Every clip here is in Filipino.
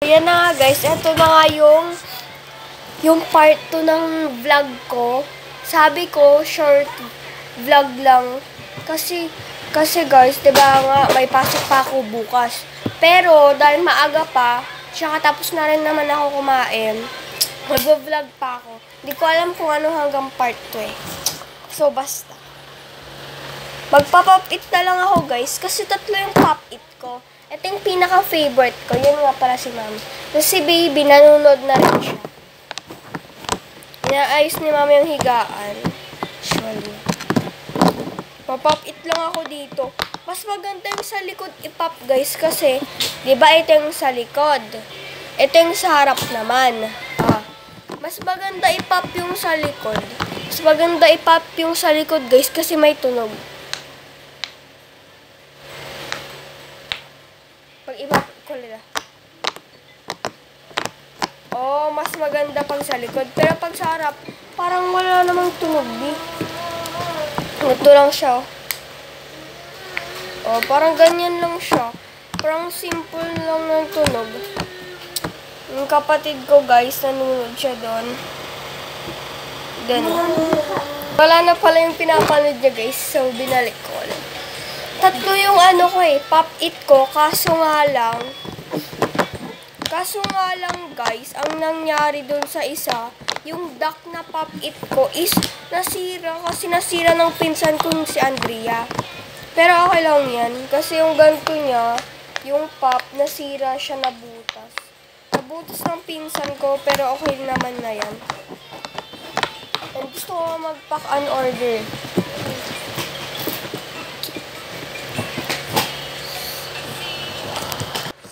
Ayan na nga guys, ito na nga yung part 2 ng vlog ko. Sabi ko, short vlog lang. Kasi guys, diba nga, may pasok pa ako bukas. Pero, dahil maaga pa, tsaka tapos na rin naman ako kumain, mag-vlog pa ako. Hindi ko alam kung ano hanggang part 2 eh. So, basta. Magpa-pop it na lang ako guys, kasi tatlo yung pop it ko. Ito yung pinaka-favorite ko. Yun nga pala si Mami. Tapos si Baby, nanonood na rin siya. Inaayos ni Mami yung higaan. Actually. Pop it lang ako dito. Mas maganda yung sa likod i-pop guys kasi, di ba ito yung sa likod. Ito yung sa harap naman. Mas maganda i-pop yung sa likod. Mas maganda i-pop yung sa likod guys kasi may tunog. Pag i-pop ko nila. Oh, mas maganda pag sa likod. Pero pag sa harap, parang wala namang tunog eh. Ito lang siya. Oh, parang ganyan lang siya. Parang simple lang ng tunog. Yung kapatid ko guys, nanonood siya doon. Ganun. Wala na pala yung pinapanood niya guys. So, binalik ko ulit. Tatlo yung ano ko eh, pop it ko. Kaso nga lang guys, ang nangyari doon sa isa, yung duck na pop it ko is nasira. Kasi nasira ng pinsan kong si Andrea. Pero okay lang yan. Kasi yung ganito niya, yung pop, nasira siya, nabutas. Nabutas ng pinsan ko, pero okay naman na yan. And gusto ko mag-pack an order.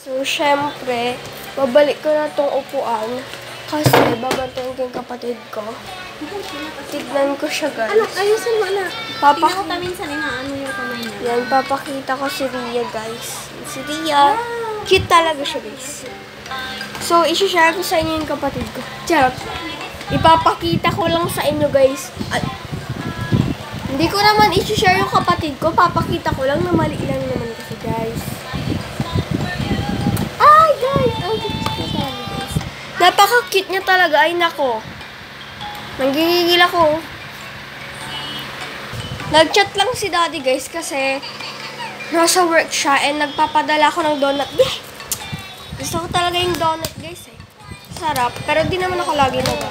So, syempre, babalik ko na tong upuan. Kasi, babantayan ko yung kapatid ko. Tignan ko siya, guys. Ano? Ayusin mo na. Tignan ko ta minsan ano yung kamay niya. Yan, papakita ko si Ria, guys. Si Ria. Cute talaga siya, guys. So, isi-share ko sa inyo yung kapatid ko. Charot. Ipapakita ko lang sa inyo, guys. Hindi ko naman isi-share yung kapatid ko. Papakita ko lang na mali lang naman kasi, guys. Ay, guys! Ang cute niya talaga, guys. Napaka-cute niya talaga. Ay, nako. Nanggigigil ako. Nag-chat lang si Daddy, guys, kasi nasa work siya and nagpapadala ako ng donut. Gusto ko talaga yung donut, guys, eh. Sarap, pero di naman ako lagi naga.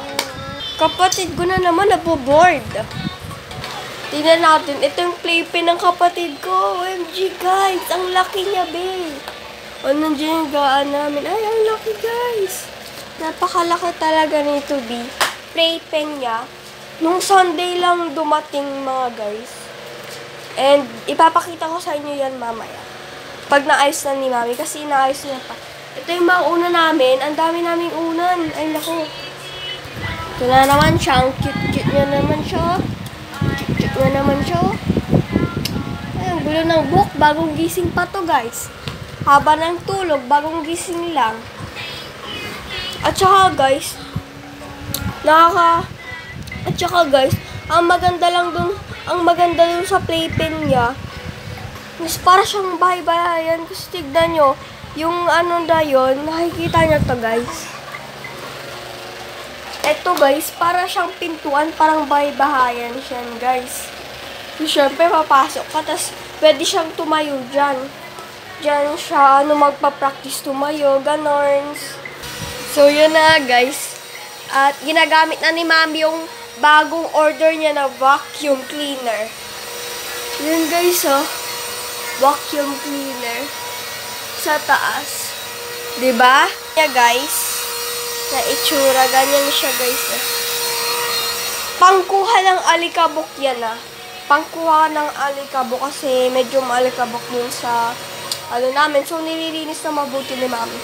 Kapatid ko na naman, naboboard. Tingnan natin. Ito yung playpen ng kapatid ko. OMG, guys. Ang laki niya, babe. O, nandiyan yung gaan namin. Ay, ang laki, guys. Napakalaki talaga nito, babe. Playpen niya. Nung Sunday lang dumating, mga guys. And ipapakita ko sa inyo yan mamaya. Pag naayos na ni Mami, kasi inaayos niya pa. Ito yung mga una namin. Ang dami naming unan. Ay, naku. Ito na naman siya. Ang cute-cute niya naman siya. Cute-cute niya naman siya. Ay, ang gulo ng book. Bagong gising pa to, guys. Haba ng tulog. Bagong gising lang. At saka, guys, at saka guys, ang maganda dun sa playpen niya, is para siyang bahay-bahayan. Kasi tignan nyo, yung ano na yun, nakikita nyo to guys. Eto guys, para siyang pintuan, parang bahay-bahayan siya guys. So, syempre, papasok ka, tas pwede siyang tumayo dyan. Dyan siya, magpa-practice tumayo, ganon. So, yun na guys. At ginagamit na ni Mami yung bagong order niya na vacuum cleaner. Yun guys, oh. Vacuum cleaner. Sa taas. Diba? Yeah, guys. Na itsura. Ganyan siya, guys. Eh. Pangkuha ng alikabok yan, ah. Pangkuha ng alikabok kasi medyo maalikabok yun sa ano namin. So, nililinis na mabuti ni Mami.